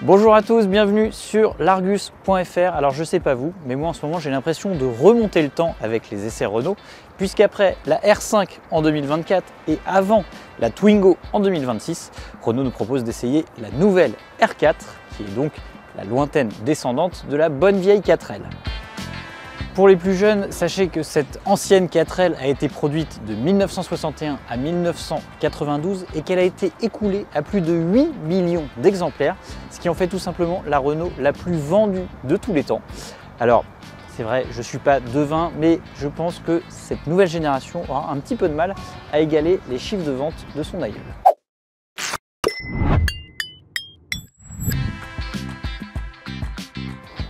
Bonjour à tous, bienvenue sur largus.fr. Alors je sais pas vous, mais moi en ce moment j'ai l'impression de remonter le temps avec les essais Renault, puisqu'après la R5 en 2024 et avant la Twingo en 2026, Renault nous propose d'essayer la nouvelle R4, qui est donc la lointaine descendante de la bonne vieille 4L. Pour les plus jeunes, sachez que cette ancienne 4L a été produite de 1961 à 1992 et qu'elle a été écoulée à plus de 8 millions d'exemplaires, ce qui en fait tout simplement la Renault la plus vendue de tous les temps. Alors, c'est vrai, je ne suis pas devin, mais je pense que cette nouvelle génération aura un petit peu de mal à égaler les chiffres de vente de son aïeul.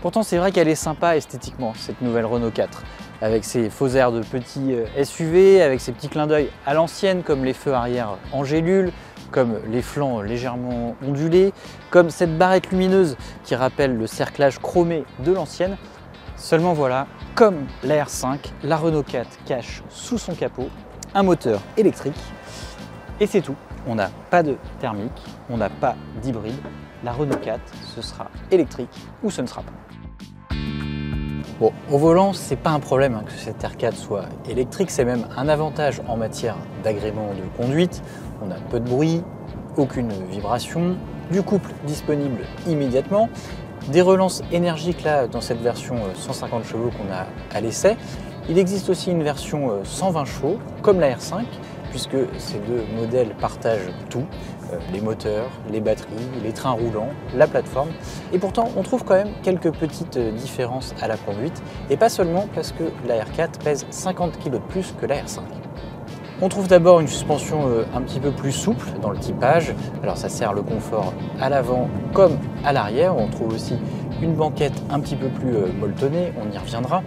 Pourtant, c'est vrai qu'elle est sympa esthétiquement, cette nouvelle Renault 4, avec ses faux airs de petits SUV, avec ses petits clins d'œil à l'ancienne, comme les feux arrière Angélule, comme les flancs légèrement ondulés, comme cette barrette lumineuse qui rappelle le cerclage chromé de l'ancienne. Seulement voilà, comme la R5, la Renault 4 cache sous son capot un moteur électrique, et c'est tout. On n'a pas de thermique, on n'a pas d'hybride. La Renault 4, ce sera électrique ou ce ne sera pas. Bon, au volant, c'est pas un problème que cette R4 soit électrique, c'est même un avantage en matière d'agrément de conduite. On a peu de bruit, aucune vibration, du couple disponible immédiatement, des relances énergiques là dans cette version 150 chevaux qu'on a à l'essai. Il existe aussi une version 120 chevaux, comme la R5, puisque ces deux modèles partagent tout, les moteurs, les batteries, les trains roulants, la plateforme. Et pourtant, on trouve quand même quelques petites différences à la conduite, et pas seulement parce que la R4 pèse 50 kg de plus que la R5. On trouve d'abord une suspension un petit peu plus souple dans le typage, alors ça sert le confort à l'avant comme à l'arrière. On trouve aussi une banquette un petit peu plus molletonnée, on y reviendra.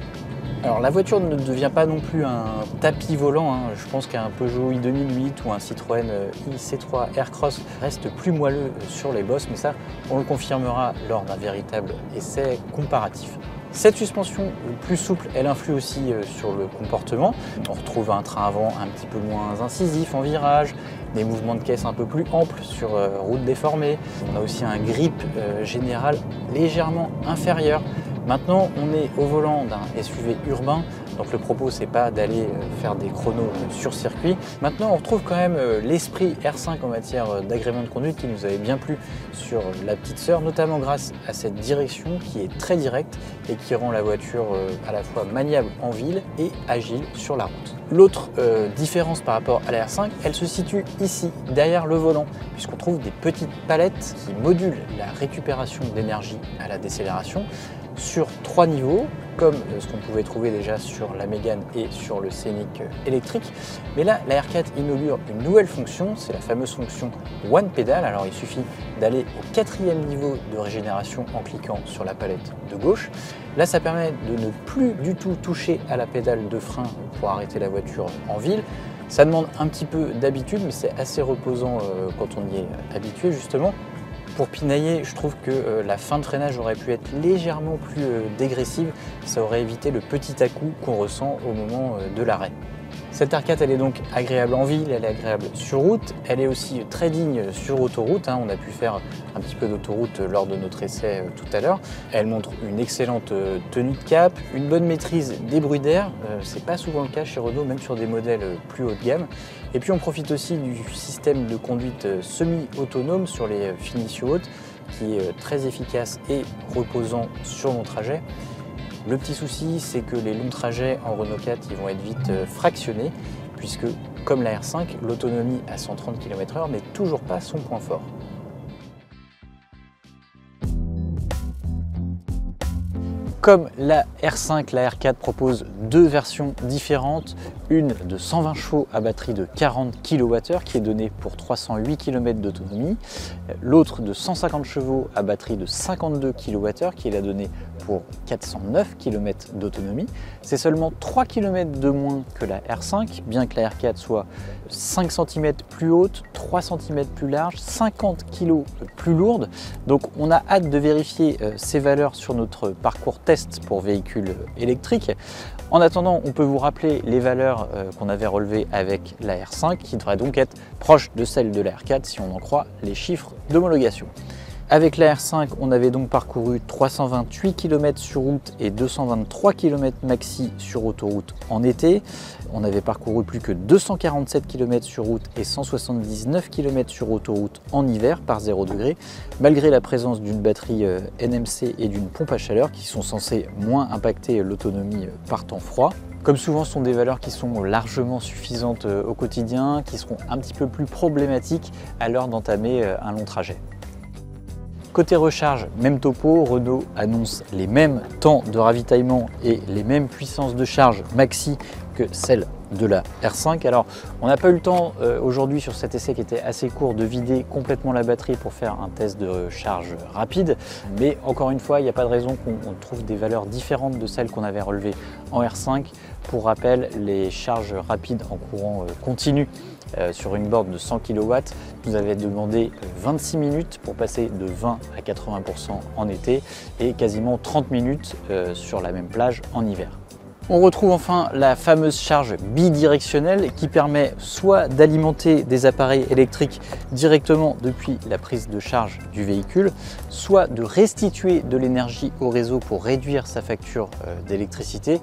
Alors la voiture ne devient pas non plus un tapis volant, Je pense qu'un Peugeot i2008 ou un Citroën IC3 Aircross reste plus moelleux sur les bosses, mais ça on le confirmera lors d'un véritable essai comparatif. Cette suspension plus souple, elle influe aussi sur le comportement. On retrouve un train avant un petit peu moins incisif en virage, des mouvements de caisse un peu plus amples sur route déformée. On a aussi un grip général légèrement inférieur. Maintenant, on est au volant d'un SUV urbain, donc le propos c'est pas d'aller faire des chronos sur circuit. Maintenant, on retrouve quand même l'esprit R5 en matière d'agrément de conduite qui nous avait bien plu sur la petite sœur, notamment grâce à cette direction qui est très directe et qui rend la voiture à la fois maniable en ville et agile sur la route. L'autre différence par rapport à la R5, elle se situe ici, derrière le volant, puisqu'on trouve des petites palettes qui modulent la récupération d'énergie à la décélération sur 3 niveaux, comme ce qu'on pouvait trouver déjà sur la Mégane et sur le Scénic électrique. Mais là, la R4 inaugure une nouvelle fonction, c'est la fameuse fonction One Pedal. Alors il suffit d'aller au 4e niveau de régénération en cliquant sur la palette de gauche. Là, ça permet de ne plus du tout toucher à la pédale de frein pour arrêter la voiture en ville. Ça demande un petit peu d'habitude, mais c'est assez reposant quand on y est habitué justement. Pour pinailler, je trouve que la fin de freinage aurait pu être légèrement plus dégressive. Ça aurait évité le petit à-coup qu'on ressent au moment de l'arrêt. Cette R4, elle est donc agréable en ville, elle est agréable sur route, elle est aussi très digne sur autoroute. On a pu faire un petit peu d'autoroute lors de notre essai tout à l'heure. Elle montre une excellente tenue de cap, une bonne maîtrise des bruits d'air. C'est pas souvent le cas chez Renault, même sur des modèles plus haut de gamme. Et puis on profite aussi du système de conduite semi-autonome sur les finitions hautes, qui est très efficace et reposant sur mon trajet. Le petit souci, c'est que les longs trajets en Renault 4 ils vont être vite fractionnés, puisque, comme la R5, l'autonomie à 130 km/h n'est toujours pas son point fort. Comme la R5, la R4 propose deux versions différentes, une de 120 chevaux à batterie de 40 kWh qui est donnée pour 308 km d'autonomie, l'autre de 150 chevaux à batterie de 52 kWh qui est la donnée pour 409 km d'autonomie. C'est seulement 3 km de moins que la R5, bien que la R4 soit 5 cm plus haute, 3 cm plus large, 50 kg plus lourde. Donc on a hâte de vérifier ces valeurs sur notre parcours test pour véhicules électriques. En attendant, on peut vous rappeler les valeurs qu'on avait relevées avec la R5 qui devraient donc être proches de celles de la R4 si on en croit les chiffres d'homologation. Avec la R5, on avait donc parcouru 328 km sur route et 223 km maxi sur autoroute en été. On avait parcouru plus que 247 km sur route et 179 km sur autoroute en hiver par 0 degré, malgré la présence d'une batterie NMC et d'une pompe à chaleur qui sont censées moins impacter l'autonomie par temps froid. Comme souvent, ce sont des valeurs qui sont largement suffisantes au quotidien, qui seront un petit peu plus problématiques à l'heure d'entamer un long trajet. Côté recharge, même topo, Renault annonce les mêmes temps de ravitaillement et les mêmes puissances de charge maxi que celles de la R5. Alors, on n'a pas eu le temps aujourd'hui sur cet essai qui était assez court de vider complètement la batterie pour faire un test de charge rapide. Mais encore une fois, il n'y a pas de raison qu'on trouve des valeurs différentes de celles qu'on avait relevées en R5. Pour rappel, les charges rapides en courant continu sur une borne de 100 kW nous avait demandé 26 minutes pour passer de 20 à 80% en été et quasiment 30 minutes sur la même plage en hiver. On retrouve enfin la fameuse charge bidirectionnelle qui permet soit d'alimenter des appareils électriques directement depuis la prise de charge du véhicule, soit de restituer de l'énergie au réseau pour réduire sa facture d'électricité.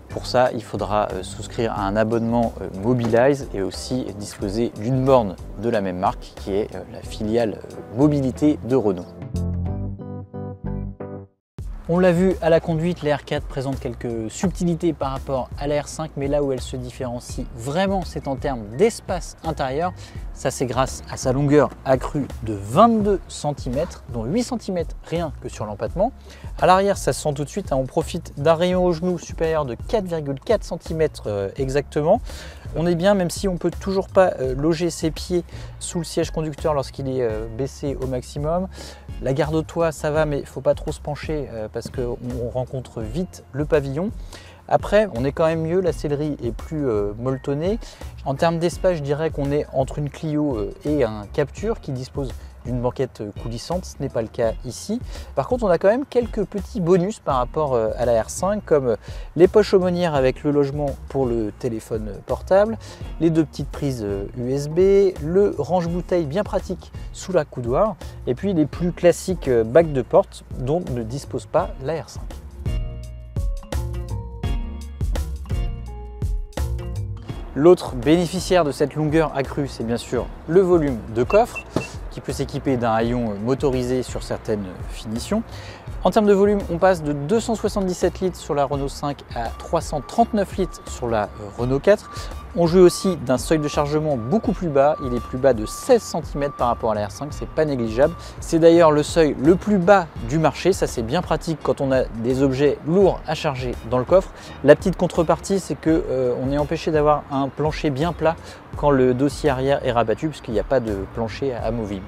Pour ça, il faudra souscrire à un abonnement Mobilize et aussi disposer d'une borne de la même marque qui est la filiale mobilité de Renault. On l'a vu à la conduite, la R4 présente quelques subtilités par rapport à la R5, mais là où elle se différencie vraiment, c'est en termes d'espace intérieur. Ça, c'est grâce à sa longueur accrue de 22 cm, dont 8 cm rien que sur l'empattement. À l'arrière, ça se sent tout de suite, on profite d'un rayon au genou supérieur de 4,4 cm exactement. On est bien, même si on ne peut toujours pas loger ses pieds sous le siège conducteur lorsqu'il est baissé au maximum. La garde au toit, ça va, mais il ne faut pas trop se pencher parce qu'on rencontre vite le pavillon. Après, on est quand même mieux, la sellerie est plus molletonnée. En termes d'espace, je dirais qu'on est entre une Clio et un Captur qui dispose d'une banquette coulissante, ce n'est pas le cas ici. Par contre, on a quand même quelques petits bonus par rapport à la R5, comme les poches aumônières avec le logement pour le téléphone portable, les deux petites prises USB, le range-bouteille bien pratique sous la coudoir, et puis les plus classiques bacs de porte dont ne dispose pas la R5. L'autre bénéficiaire de cette longueur accrue, c'est bien sûr le volume de coffre, qui peut s'équiper d'un haillon motorisé sur certaines finitions. En termes de volume, on passe de 277 litres sur la Renault 5 à 339 litres sur la Renault 4. On joue aussi d'un seuil de chargement beaucoup plus bas, il est plus bas de 16 cm par rapport à la R5, c'est pas négligeable. C'est d'ailleurs le seuil le plus bas du marché, ça c'est bien pratique quand on a des objets lourds à charger dans le coffre. La petite contrepartie, c'est qu'on est empêché d'avoir un plancher bien plat quand le dossier arrière est rabattu, puisqu'il n'y a pas de plancher amovible.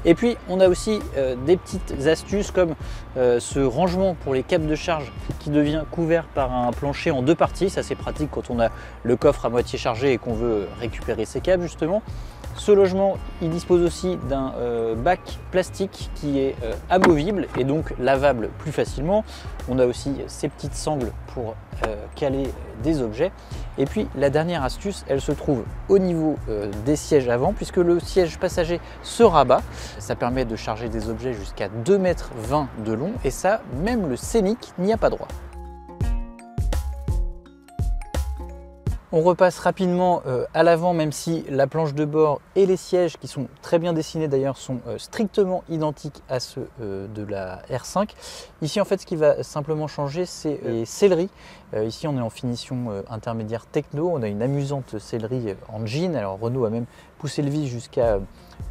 Et puis on a aussi des petites astuces comme ce rangement pour les câbles de charge qui devient couvert par un plancher en deux parties. Ça c'est pratique quand on a le coffre à moitié chargé et qu'on veut récupérer ses câbles justement. Ce logement, il dispose aussi d'un bac plastique qui est amovible et donc lavable plus facilement. On a aussi ces petites sangles pour caler des objets. Et puis la dernière astuce, elle se trouve au niveau des sièges avant, puisque le siège passager se rabat. Ça permet de charger des objets jusqu'à 2,20 m de long et ça, même le Scénic n'y a pas droit. On repasse rapidement à l'avant, même si la planche de bord et les sièges, qui sont très bien dessinés d'ailleurs, sont strictement identiques à ceux de la R5. Ici, en fait, ce qui va simplement changer, c'est les selleries. Ici, on est en finition intermédiaire techno. On a une amusante sellerie en jean. Alors, Renault a même poussé le vice jusqu'à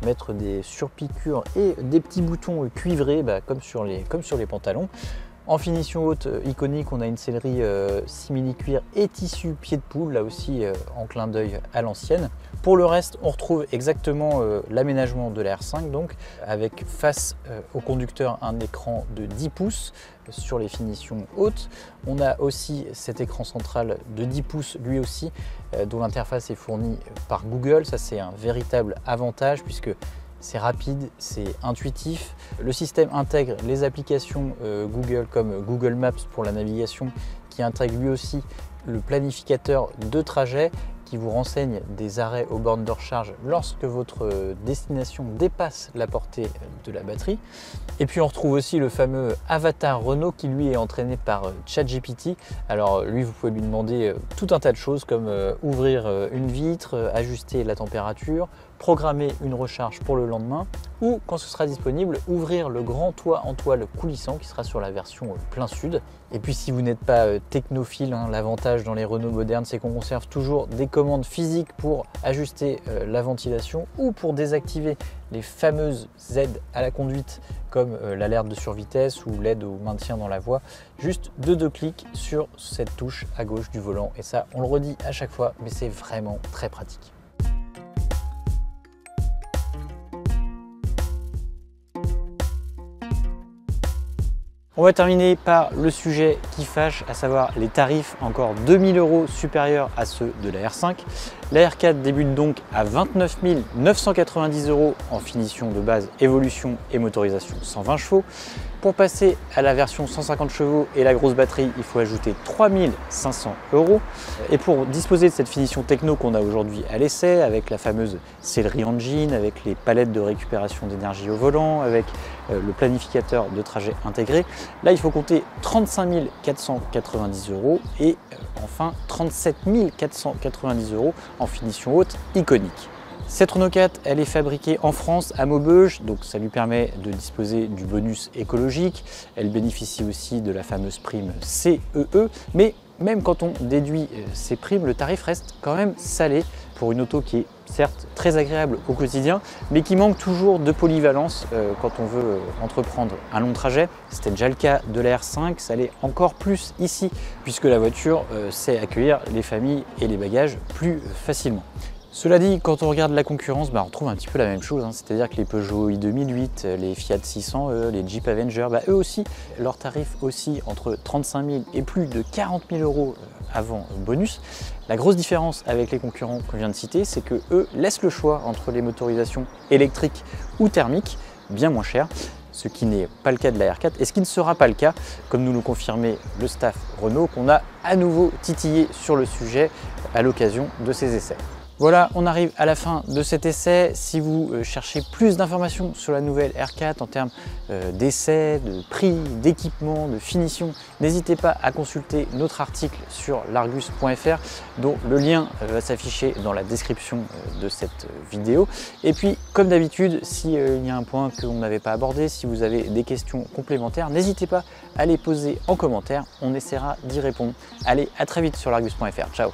mettre des surpiqûres et des petits boutons cuivrés, comme sur les pantalons. En finition haute iconique, on a une sellerie simili-cuir et tissu pied de poule, là aussi en clin d'œil à l'ancienne. Pour le reste, on retrouve exactement l'aménagement de la R5, donc avec face au conducteur un écran de 10 pouces sur les finitions hautes. On a aussi cet écran central de 10 pouces lui aussi, dont l'interface est fournie par Google. Ça, c'est un véritable avantage puisque c'est rapide, c'est intuitif. Le système intègre les applications Google comme Google Maps pour la navigation, qui intègre lui aussi le planificateur de trajet, qui vous renseigne des arrêts aux bornes de recharge lorsque votre destination dépasse la portée de la batterie. Et puis on retrouve aussi le fameux avatar Renault qui lui est entraîné par ChatGPT. Alors lui, vous pouvez lui demander tout un tas de choses comme ouvrir une vitre, ajuster la température, programmer une recharge pour le lendemain ou, quand ce sera disponible, ouvrir le grand toit en toile coulissant qui sera sur la version plein sud. Et puis si vous n'êtes pas technophile, l'avantage dans les Renault modernes, c'est qu'on conserve toujours des commandes physiques pour ajuster la ventilation ou pour désactiver les fameuses aides à la conduite comme l'alerte de survitesse ou l'aide au maintien dans la voie. Juste de 2 clics sur cette touche à gauche du volant. Et ça, on le redit à chaque fois, mais c'est vraiment très pratique. On va terminer par le sujet qui fâche, à savoir les tarifs encore 2000 € supérieurs à ceux de la R5. La R4 débute donc à 29 990 € en finition de base évolution et motorisation 120 chevaux. Pour passer à la version 150 chevaux et la grosse batterie, il faut ajouter 3500 €. Et pour disposer de cette finition techno qu'on a aujourd'hui à l'essai, avec la fameuse Celery Engine, avec les palettes de récupération d'énergie au volant, avec le planificateur de trajet intégré, là il faut compter 35 490 € et enfin 37 490 € en finition haute iconique. Cette Renault 4, elle est fabriquée en France à Maubeuge, donc ça lui permet de disposer du bonus écologique. Elle bénéficie aussi de la fameuse prime CEE, mais même quand on déduit ces primes, le tarif reste quand même salé pour une auto qui est certes très agréable au quotidien, mais qui manque toujours de polyvalence quand on veut entreprendre un long trajet. C'était déjà le cas de la R5, ça l'est encore plus ici, puisque la voiture sait accueillir les familles et les bagages plus facilement. Cela dit, quand on regarde la concurrence, on retrouve un petit peu la même chose, c'est-à-dire que les Peugeot i2008, les Fiat 600e, les Jeep Avenger, eux aussi, leurs tarifs oscillent entre 35 000 et plus de 40 000 € avant bonus. La grosse différence avec les concurrents qu'on vient de citer, c'est que eux laissent le choix entre les motorisations électriques ou thermiques, bien moins chères, ce qui n'est pas le cas de la R4 et ce qui ne sera pas le cas, comme nous le confirmait le staff Renault, qu'on a à nouveau titillé sur le sujet à l'occasion de ces essais. Voilà, on arrive à la fin de cet essai. Si vous cherchez plus d'informations sur la nouvelle R4 en termes d'essais, de prix, d'équipement, de finition, n'hésitez pas à consulter notre article sur largus.fr dont le lien va s'afficher dans la description de cette vidéo. Et puis, comme d'habitude, s'il y a un point que l'on n'avait pas abordé, si vous avez des questions complémentaires, n'hésitez pas à les poser en commentaire. On essaiera d'y répondre. Allez, à très vite sur largus.fr. Ciao!